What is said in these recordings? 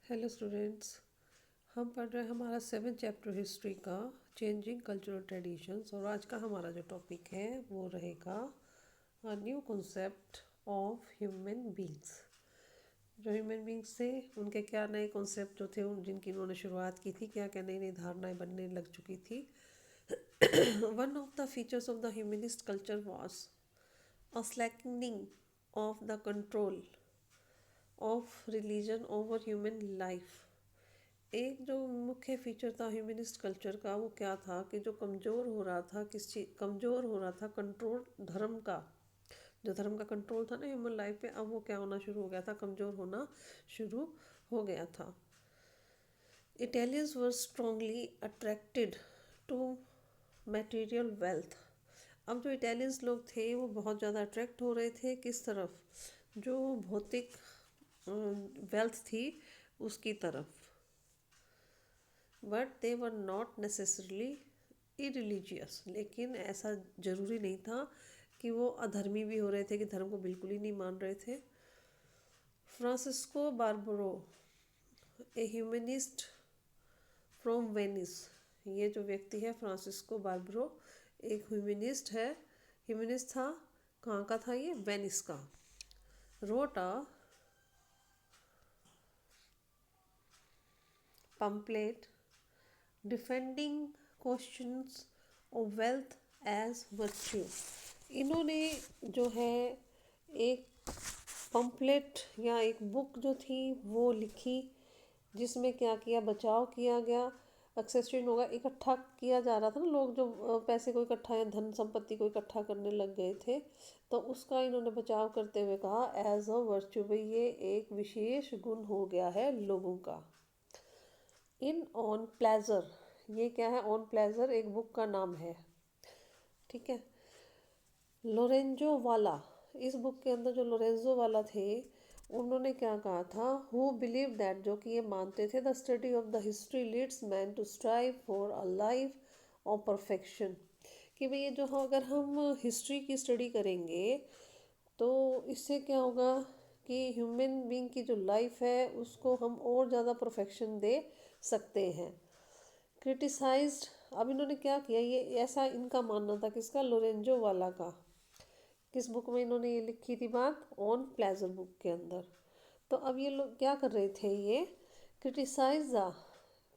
Hello students. हम पढ़ रहे हैं हमारा 7th चैप्टर हिस्ट्री का चेंजिंग कल्चरल ट्रेडिशंस। और आज का हमारा जो टॉपिक है वो रहेगा new concept of human beings. जो ह्यूमन बींग्स थे उनके क्या नए कॉन्सेप्ट जो थे जिनकी उन्होंने शुरुआत की थी, क्या क्या नई नई धारणाएं बनने लग चुकी थी। One of the features of the humanist culture was a slackening of the control of religion over human life। एक जो मुख्य फीचर था ह्यूमनिस्ट कल्चर का वो क्या था कि जो कमज़ोर हो रहा था, किस चीज़ कमज़ोर हो रहा था, कंट्रोल धर्म का। जो धर्म का कंट्रोल था ना ह्यूमन लाइफ पे, अब वो क्या होना शुरू हो गया था, कमज़ोर होना शुरू हो गया था। Italians were strongly attracted to material wealth. अब जो इटालियंस लोग थे वो बहुत ज़्यादा अट्रैक्ट हो रहे थे किस तरफ, जो भौतिक वेल्थ थी उसकी तरफ। But they were not necessarily irreligious, लेकिन ऐसा ज़रूरी नहीं था कि वो अधर्मी भी हो रहे थे, कि धर्म को बिल्कुल ही नहीं मान रहे थे। Francisco Barbaro, a humanist from Venice. ये जो व्यक्ति है फ्रांसिस्को बार्बरो एक ह्यूमनिस्ट है, ह्यूमनिस्ट था। कहाँ का था ये? वेनिस का। Wrote a pamphlet defending questions of wealth as virtue. इन्होंने जो है एक पम्पलेट या एक बुक जो थी वो लिखी, जिसमें क्या किया, बचाव किया गया। एक्सेशन होगा, इकट्ठा किया जा रहा था ना, लोग जो पैसे को इकट्ठा या धन संपत्ति को इकट्ठा करने लग गए थे, तो उसका इन्होंने बचाव करते हुए कहा एज अ वर्च्यू, भाई ये एक विशेष गुण हो गया है लोगों का। इन ऑन प्लेजर, ये क्या है? ऑन प्लेजर एक बुक का नाम है, ठीक है। लोरेंजो वाला, इस बुक के अंदर जो लोरेंजो वाला थे उन्होंने क्या कहा था? हु बिलीव दैट, जो कि ये मानते थे, the study of the history leads man to strive for a life of perfection. कि भाई ये जो अगर हम हिस्ट्री की स्टडी करेंगे तो इससे क्या होगा कि ह्यूमन बीइंग की जो लाइफ है उसको हम और ज़्यादा परफेक्शन दे सकते हैं। क्रिटिसाइज्ड, अब इन्होंने क्या किया, ये ऐसा इनका मानना था, किसका? लोरेंजो वाला का। किस बुक में इन्होंने ये लिखी थी बात? ऑन प्लेजर बुक के अंदर। तो अब ये लोग क्या कर रहे थे? ये criticise the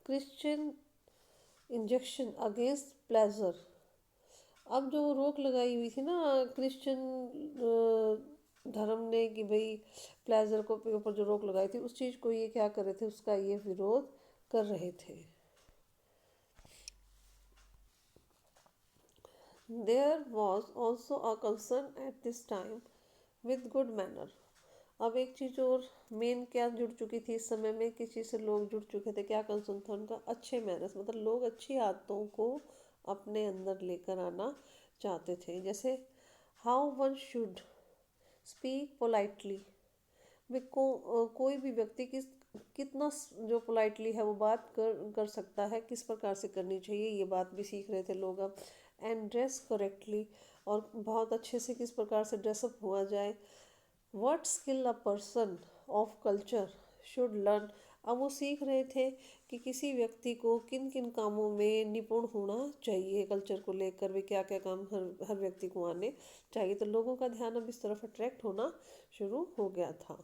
Christian injection against pleasure. अब जो रोक लगाई हुई थी ना क्रिश्चियन धर्म ने कि भाई प्लेजर को के ऊपर जो रोक लगाई थी, उस चीज़ को ये क्या कर रहे थे, उसका ये विरोध कर रहे थे। There was also a concern at this time with good manner। अब एक चीज़ और मेन क्या जुड़ चुकी थी इस समय में, किस चीज़ से लोग जुड़ चुके थे, क्या कंसर्न था उनका? अच्छे मैनर्स, मतलब लोग अच्छी आदतों को अपने अंदर लेकर आना चाहते थे। जैसे how one should speak politely, वे कोई भी व्यक्ति कितना जो पोलाइटली है वो बात कर सकता है, किस प्रकार से करनी चाहिए, ये बात भी सीख रहे थे लोग अब। एंड ड्रेस करेक्टली, और बहुत अच्छे से किस प्रकार से ड्रेसअप हुआ जाए। What skill a person of culture should learn, अब वो सीख रहे थे कि किसी व्यक्ति को किन किन कामों में निपुण होना चाहिए, कल्चर को लेकर भी क्या क्या काम हर हर व्यक्ति को आने चाहिए। तो लोगों का ध्यान अब इस तरफ अट्रैक्ट होना शुरू हो गया था।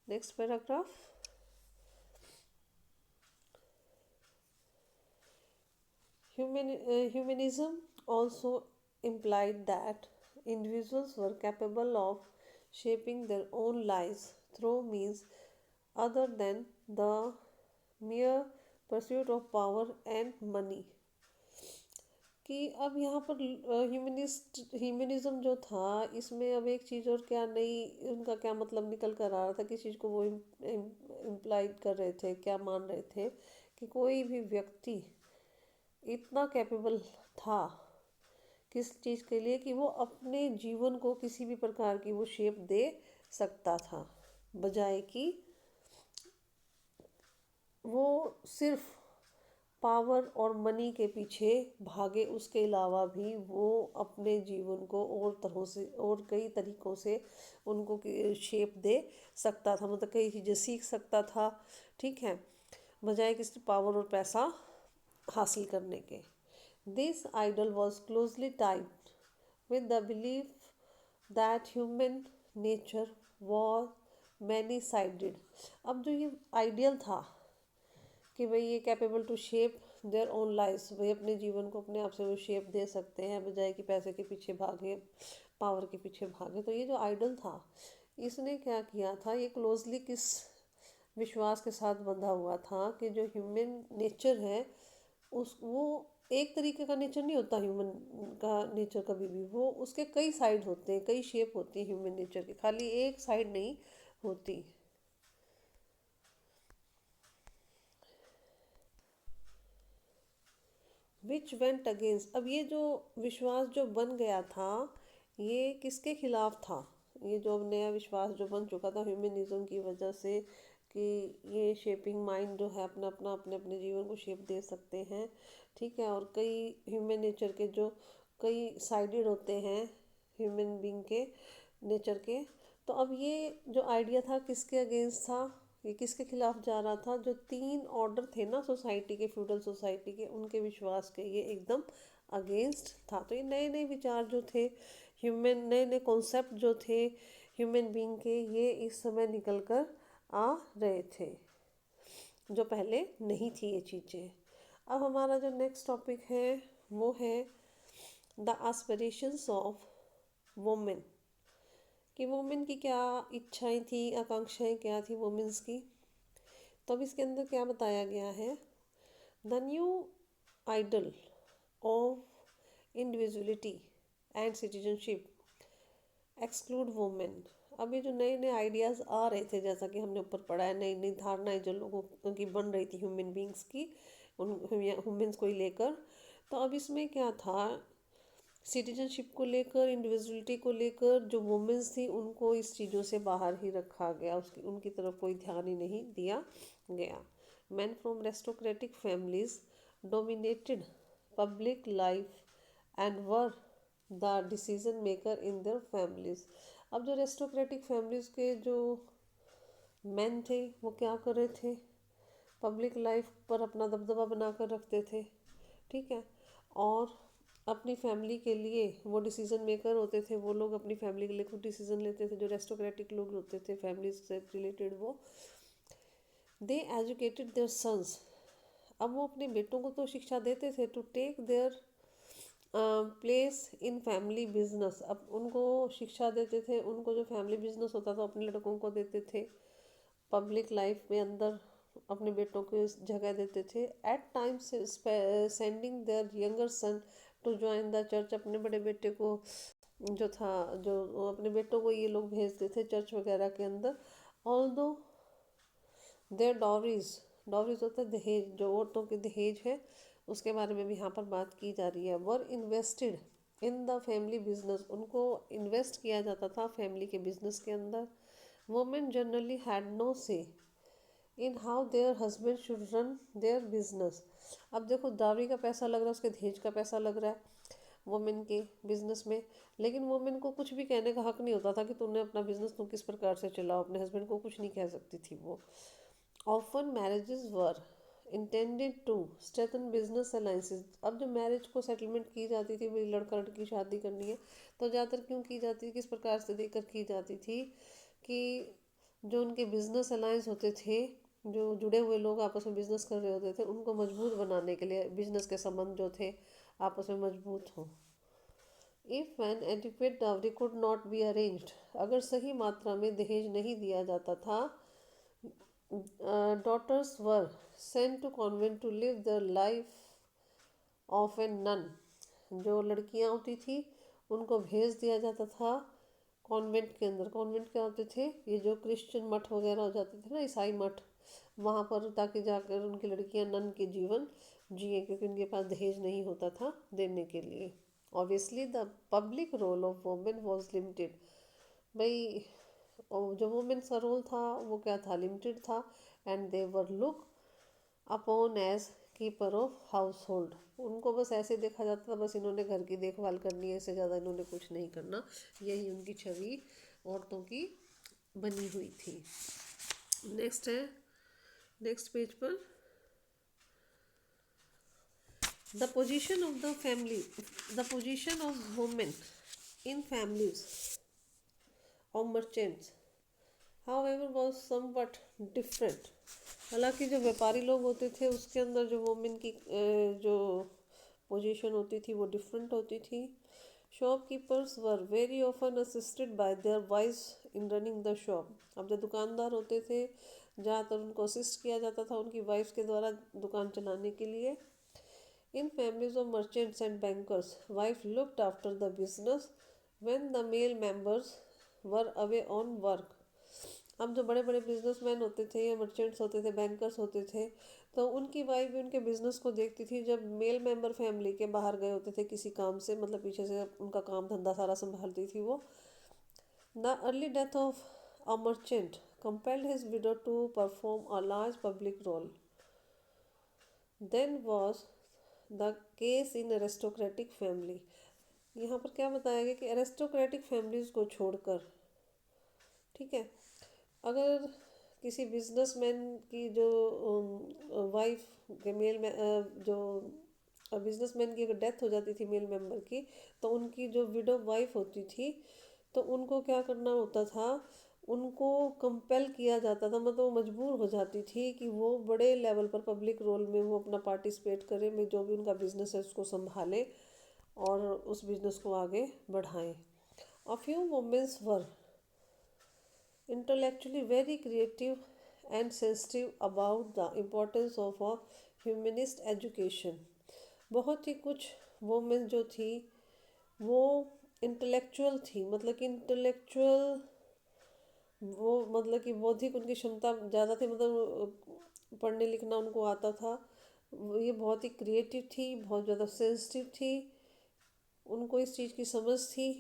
Next paragraph. Humanism also implied that individuals were capable of shaping their own lives through means other than the mere pursuit of power and money। कि अब यहाँ पर ह्यूमनिज्म जो था, इसमें अब एक चीज़ और क्या नई, उनका क्या मतलब निकल कर आ रहा था, किस चीज़ को वो इम्प्लाई कर रहे थे, क्या मान रहे थे कि कोई भी व्यक्ति इतना कैपेबल था किस चीज़ के लिए, कि वो अपने जीवन को किसी भी प्रकार की वो शेप दे सकता था, बजाय कि वो सिर्फ पावर और मनी के पीछे भागे, उसके अलावा भी वो अपने जीवन को और तरह से और कई तरीक़ों से उनको शेप दे सकता था, मतलब कई चीज़ें सीख सकता था, ठीक है, बजाय किसी पावर और पैसा हासिल करने के। This ideal was closely tied with the belief that human nature was many sided। अब जो ये आइडियल था कि भाई ये capable to shape their own lifes, भाई अपने जीवन को अपने आप से वो शेप दे सकते हैं बजाय कि पैसे के पीछे भागे, पावर के पीछे भागे, तो ये जो आइडल था इसने क्या किया था, ये क्लोजली किस विश्वास के साथ बंधा हुआ था कि जो ह्यूमन नेचर है उस वो एक तरीके का नेचर नहीं होता, ह्यूमन का नेचर कभी भी, वो उसके कई साइड होते हैं, कई शेप होती है ह्यूमन नेचर की, खाली एक साइड नहीं होती। विच वेंट अगेंस्ट, अब ये जो विश्वास जो बन गया था ये किसके खिलाफ था, ये जो अब नया विश्वास जो बन चुका था ह्यूमनिज्म की वजह से कि ये शेपिंग माइंड जो है अपना अपना अपने अपने जीवन को शेप दे सकते हैं, ठीक है, और कई ह्यूमन नेचर के जो कई साइडेड होते हैं ह्यूमन बीइंग के नेचर के, तो अब ये जो आइडिया था किसके अगेंस्ट था, ये किसके खिलाफ जा रहा था, जो तीन ऑर्डर थे ना सोसाइटी के, फ्यूडल सोसाइटी के, उनके विश्वास के ये एकदम अगेंस्ट था। तो ये नए नए विचार जो थे ह्यूमन, नए नए कॉन्सेप्ट जो थे ह्यूमन बीइंग के, ये इस समय निकल कर आ रहे थे जो पहले नहीं थी ये चीज़ें। अब हमारा जो नेक्स्ट टॉपिक है वो है द एस्पिरेशंस ऑफ वुमेन, कि वुमेन की क्या इच्छाएं थी, आकांक्षाएं क्या थी वुमेन्स की। तो अब इसके अंदर क्या बताया गया है, the new ideal of individuality and citizenship exclude women. अब ये जो नए नए आइडियाज़ आ रहे थे, जैसा कि हमने ऊपर पढ़ा है, नई नई धारणाएं जो लोगों की बन रही थी ह्यूमन बींग्स की, उन ह्यूमन्स को ही लेकर, तो अब इसमें क्या था, सिटीजनशिप को लेकर, इंडिविजुअलिटी को लेकर जो वुमेन्स थी उनको इस चीज़ों से बाहर ही रखा गया, उसकी उनकी तरफ कोई ध्यान ही नहीं दिया गया। Men from aristocratic families dominated public life and were the decision maker in their families. अब जो रेस्टोक्रेटिक फैमिलीज के जो मैन थे वो क्या कर रहे थे, पब्लिक लाइफ पर अपना दबदबा बनाकर रखते थे, ठीक है, और अपनी फैमिली के लिए वो डिसीजन मेकर होते थे, वो लोग अपनी फैमिली के लिए खुद डिसीजन लेते थे, जो रेस्टोक्रेटिक लोग होते थे फैमिली से रिलेटेड, वो दे एजुकेटेड देयर सन्स। अब वो अपने बेटों को तो शिक्षा देते थे to take their place in family business. अब उनको शिक्षा देते थे, उनको जो फैमिली बिजनेस होता था अपने लड़कों को देते थे, पब्लिक लाइफ में अंदर अपने बेटों को जगह देते थे। At times sending their younger son to join the church, अपने बड़े बेटे को जो था, जो अपने बेटों को ये लोग भेजते थे चर्च वगैरह के अंदर। ऑल दो देयर डॉरीज, डॉरीज होता है दहेज, जो औरतों के दहेज है उसके बारे में भी यहाँ पर बात की जा रही है। Were invested in the family business, उनको इन्वेस्ट किया जाता था फैमिली के बिजनेस के अंदर। वुमेन जनरली हैड नो से in how there husband should run their business. अब देखो दावरी का पैसा लग रहा है, उसके दहेज का पैसा लग रहा है वुमेन के बिजनेस में, लेकिन वुमेन को कुछ भी कहने का हक नहीं होता था कि तुमने अपना बिजनेस तुम किस प्रकार से चलाओ, अपने हस्बैंड को कुछ नहीं कह सकती थी वो। Often marriages were intended to strengthen business alliances. अब जो मैरिज को सेटलमेंट की जाती थी, भाई लड़का लड़की शादी करनी है, तो ज़्यादातर क्यों की जाती थी, किस प्रकार से देकर की जाती थी कि जो उनके बिजनेस अलायंस होते थे, जो जुड़े हुए लोग आपस में बिजनेस कर रहे होते थे, उनको मजबूत बनाने के लिए बिजनेस के संबंध जो थे आपस में मजबूत हों। If N adequate dowry could not be arranged, अगर सही मात्रा में दहेज नहीं दिया जाता था, daughters were sent to convent to live the life of a nun। जो लड़कियां होती थी उनको भेज दिया जाता था कॉन्वेंट के अंदर। कॉन्वेंट क्या होते थे, ये जो क्रिश्चियन मठ वगैरह हो जाते थे ना, ईसाई मठ, वहाँ पर, ताकि जाकर उनकी लड़कियां नन के जीवन जिए, क्योंकि उनके पास दहेज नहीं होता था देने के लिए। Obviously the public role of women was limited, भाई और जो वुमेन्स का रोल था वो क्या था, लिमिटेड था। And they were look upon as keeper of household. उनको बस ऐसे देखा जाता था, बस इन्होंने घर की देखभाल करनी है, इससे ज़्यादा इन्होंने कुछ नहीं करना। यही उनकी छवि औरतों की बनी हुई थी। नेक्स्ट है, नेक्स्ट पेज पर, the position of the family, the position of women in families of merchants however was somewhat different. हालांकि जो व्यापारी लोग होते थे उसके अंदर जो वुमेन की जो पोजीशन होती थी वो डिफरेंट होती थी। Shopkeepers were very often assisted by their wifes in running the shop. अब जो दुकानदार होते थे ज़्यादातर उनको असिस्ट किया जाता था उनकी वाइफ्स के द्वारा दुकान चलाने के लिए। In families of merchants and bankers wife looked after the business when the male members were away on work. अब जो बड़े बड़े बिजनेसमैन होते थे या मर्चेंट्स होते थे, बैंकर्स होते थे, तो उनकी वाइफ भी उनके बिजनेस को देखती थी। जब मेल मेंबर फैमिली के बाहर गए होते थे किसी काम से, मतलब पीछे से उनका काम धंधा सारा संभालती थी वो। The early death of a merchant compelled his widow to perform a large public role. Then was the case in aristocratic family. यहाँ पर क्या बताया गया कि एरिस्टोक्रेटिक फैमिलीज को छोड़कर, ठीक है, अगर किसी बिजनेसमैन की जो वाइफ के मेल में जो बिजनेसमैन की अगर डेथ हो जाती थी मेल मेंबर की, तो उनकी जो विडो वाइफ होती थी तो उनको क्या करना होता था, उनको कंपेल किया जाता था, मतलब वो मजबूर हो जाती थी कि वो बड़े लेवल पर पब्लिक रोल में वो अपना पार्टिसिपेट करें, में जो भी उनका बिजनेस है उसको संभालें और उस बिजनेस को आगे बढ़ाएं। A few womens were intellectually very creative and sensitive about the importance of a humanist education. बहुत ही कुछ वुमेन जो थी वो इंटेलेक्चुअल थी, मतलब कि इंटेलेक्चुअल, वो मतलब कि बौद्धिक उनकी क्षमता ज़्यादा थी, मतलब पढ़ने लिखना उनको आता था। ये बहुत ही क्रिएटिव थी, बहुत ज़्यादा सेंसिटिव थी, उनको इस चीज़ की समझ थी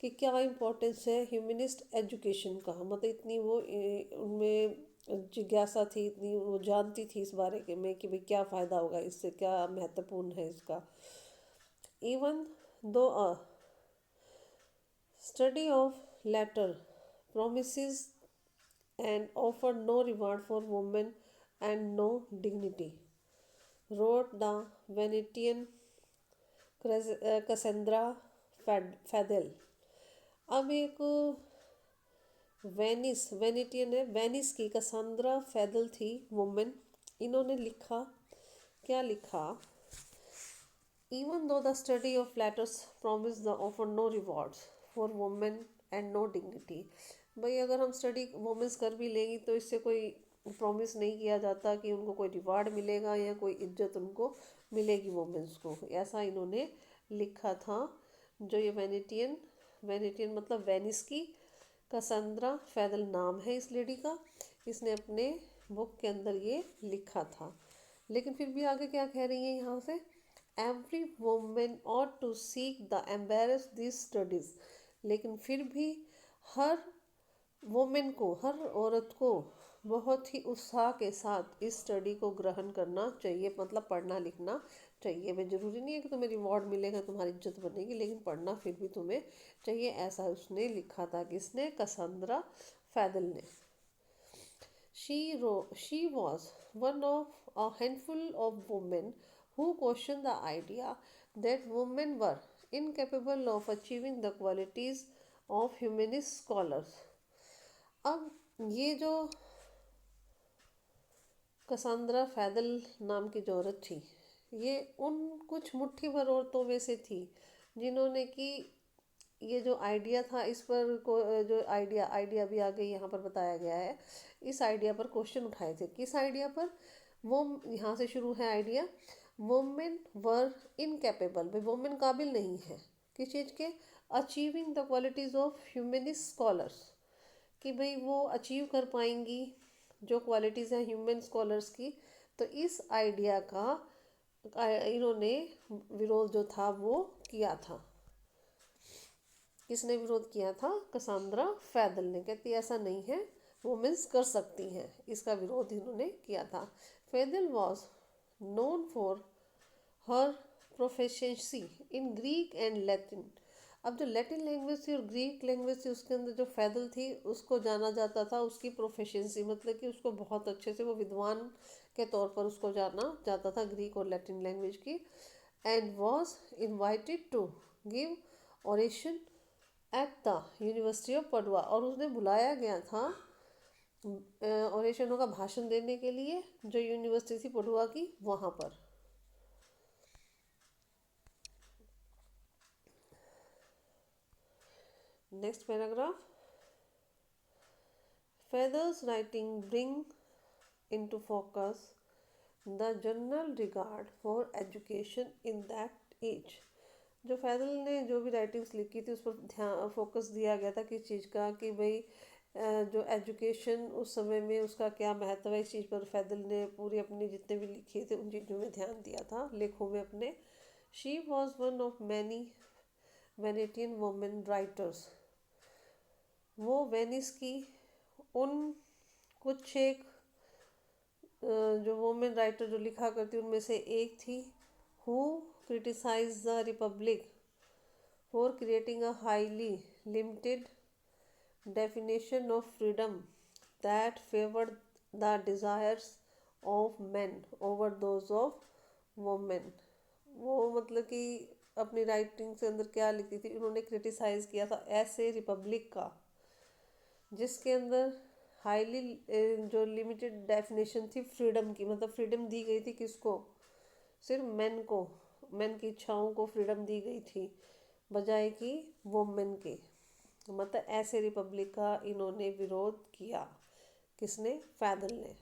कि क्या इम्पोर्टेंस है ह्यूमनिस्ट एजुकेशन का, मतलब इतनी वो उनमें जिज्ञासा थी, इतनी वो जानती थी इस बारे के में कि भाई क्या फ़ायदा होगा इससे, क्या महत्वपूर्ण है इसका। Even though study of letter promises and offer no reward for women and no dignity, wrote the Venetian Cassandra Fedele. अब एक वेनेटियन है, वेनिस की कैसेंड्रा फैदल थी वुमेन। इन्होंने लिखा, क्या लिखा, even though the study of letters promise the offer no rewards for women and no dignity. भाई अगर हम स्टडी वुमेन्स कर भी लेंगी तो इससे कोई प्रॉमिस नहीं किया जाता कि उनको कोई रिवार्ड मिलेगा या कोई इज्जत उनको मिलेगी वुमेन्स को, ऐसा इन्होंने लिखा था। जो ये वेनेटियन मतलब वेनिस की कैसेंड्रा फैदल नाम है इस लेडी का, इसने अपने बुक के अंदर ये लिखा था। लेकिन फिर भी आगे क्या कह रही है यहाँ से, every women ought to seek the embrace this studies. लेकिन फिर भी हर वुमेन को, हर औरत को बहुत ही उत्साह के साथ इस स्टडी को ग्रहण करना चाहिए, मतलब पढ़ना लिखना चाहिए। वे ज़रूरी नहीं है कि तुम्हें रिवॉर्ड मिलेगा, तुम्हारी इज्जत बनेगी, लेकिन पढ़ना फिर भी तुम्हें चाहिए, ऐसा उसने लिखा था। किसने, कैसेंड्रा फैदल ने। She was one of a handful of women who questioned the idea that women were incapable of achieving the qualities of humanist scholars. अब ये जो कैसेंड्रा फैदल नाम की जो औरत थी, ये उन कुछ मुट्ठी भर औरतों में से थी जिन्होंने कि ये जो आइडिया था इस पर को जो आइडिया भी आगे यहाँ पर बताया गया है, इस आइडिया पर क्वेश्चन उठाए थे। किस आइडिया पर, वो यहाँ से शुरू है आइडिया, वुमेन वर इनकेपेबल, भाई वुमेन काबिल नहीं है किस चीज़ के, achieving the qualities of humanist scholars, कि भाई वो अचीव कर पाएंगी जो क्वालिटीज़ हैं ह्यूमन स्कॉलर्स की। तो इस आइडिया का इन्होंने विरोध जो था वो किया था। किसने विरोध किया था, कैसेंड्रा फैदल ने। कहती ऐसा नहीं है, वुमेन्स कर सकती हैं, इसका विरोध इन्होंने किया था। फैदल was known for her proficiency in Greek and Latin. अब जो लैटिन लैंग्वेज थी और ग्रीक लैंग्वेज थी उसके अंदर जो फैदल थी उसको जाना जाता था उसकी प्रोफिशिएंसी, मतलब कि उसको बहुत अच्छे से वो विद्वान के तौर पर उसको जाना जाता था ग्रीक और लैटिन लैंग्वेज की. And was invited to give oration at the university of Padua, और उसने बुलाया गया था ओरेशनों का भाषण देने के लिए जो यूनिवर्सिटी थी पडुआ की वहाँ पर. Next paragraph. Feather's writing bring into focus the general regard for education in that age. जो फैदल ने जो भी राइटिंग्स लिखी थी उस पर ध्यान फोकस दिया गया था किस चीज़ का, कि भाई जो एजुकेशन उस समय में उसका क्या महत्व है, इस चीज़ पर फैदल ने पूरी अपनी जितने भी लिखे थे उन चीज़ों में ध्यान दिया था लेखों में अपने. She was one of many Venetian women writers. वो वेनिस की उन कुछ एक जो वुमेन राइटर जो लिखा करती उनमें से एक थी. Who criticise the republic for creating a highly limited definition of freedom that favored the desires of men over those of women. वो मतलब कि अपनी राइटिंग से अंदर क्या लिखती थी, उन्होंने क्रिटिसाइज किया था ऐसे रिपब्लिक का जिसके अंदर हाईली जो लिमिटेड डेफिनेशन थी फ्रीडम की, मतलब फ्रीडम दी गई थी किसको, सिर्फ मेन को, मेन की इच्छाओं को फ्रीडम दी गई थी बजाय कि वुमेन के. मतलब ऐसे रिपब्लिक का इन्होंने विरोध किया. किसने? फैदल ने.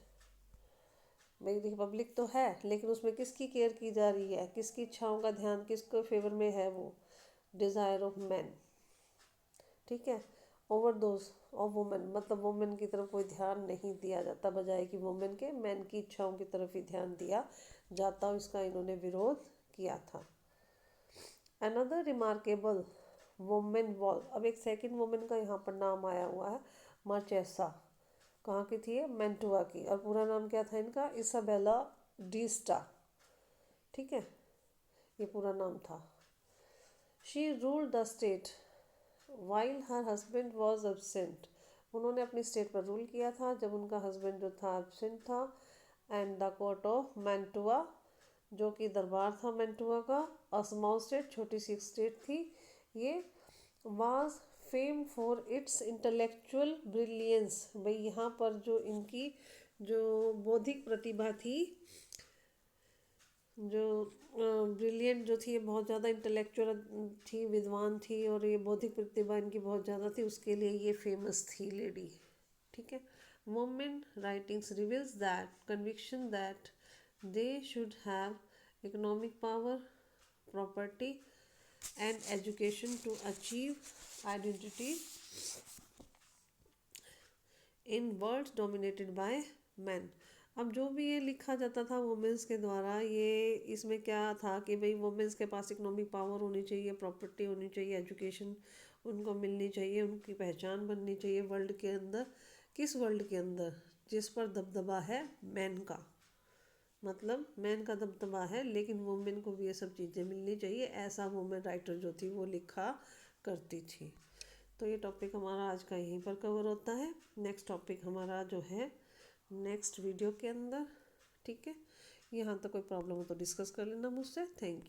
भाई रिपब्लिक तो है लेकिन उसमें किसकी केयर की जा रही है, किसकी इच्छाओं का ध्यान किसके फेवर में है, वो डिज़ायर ऑफ मैन. ठीक है. ओवर दोज ऑफ वुमेन, मतलब वुमेन की तरफ कोई ध्यान नहीं दिया जाता बजाय कि वुमेन के मैन की इच्छाओं की तरफ ही ध्यान दिया जाता, इसका इन्होंने विरोध किया था. Another remarkable women wall. अब एक सेकंड वुमेन का यहाँ पर नाम आया हुआ है, मार्चेसा. कहाँ की थी ये? मैंटुआ की. और पूरा नाम क्या था इनका? इसाबेला डिस्टा. ठीक है, ये पूरा नाम था. She ruled the state while her husband was absent. उन्होंने अपनी स्टेट पर रूल किया था जब उनका हस्बैंड जो था एब्सेंट था. एंड द कोर्ट ऑफ मैंटुआ, जो कि दरबार था मैंटुआ का, अ स्मॉल स्टेट, छोटी सी स्टेट थी ये, was fame for its intellectual brilliance. भाई यहाँ पर जो इनकी जो बौद्धिक प्रतिभा थी, जो ब्रिलियंट जो थी, ये बहुत ज़्यादा इंटेलेक्चुअल थी, विद्वान थी, और ये बौद्धिक प्रतिभा इनकी बहुत ज़्यादा थी, उसके लिए ये फेमस थी लेडी. ठीक है. Women writings reveals that conviction that they should have economic power, property and education to achieve identity in worlds dominated by men. अब जो भी ये लिखा जाता था वुमेंस के द्वारा, ये इसमें क्या था कि भाई वुमेंस के पास इकोनॉमिक पावर होनी चाहिए, प्रॉपर्टी होनी चाहिए, एजुकेशन उनको मिलनी चाहिए, उनकी पहचान बननी चाहिए वर्ल्ड के अंदर. किस वर्ल्ड के अंदर? जिस पर दबदबा है मैन का, मतलब मैन का दबदबा है लेकिन वुमेन को भी ये सब चीज़ें मिलनी चाहिए, ऐसा वुमेन राइटर जो थी वो लिखा करती थी. तो ये टॉपिक हमारा आज का यहीं पर कवर होता है. नेक्स्ट टॉपिक हमारा जो है नेक्स्ट वीडियो के अंदर. ठीक है. यहाँ तक कोई प्रॉब्लम हो तो डिस्कस कर लेना मुझसे. Thank you.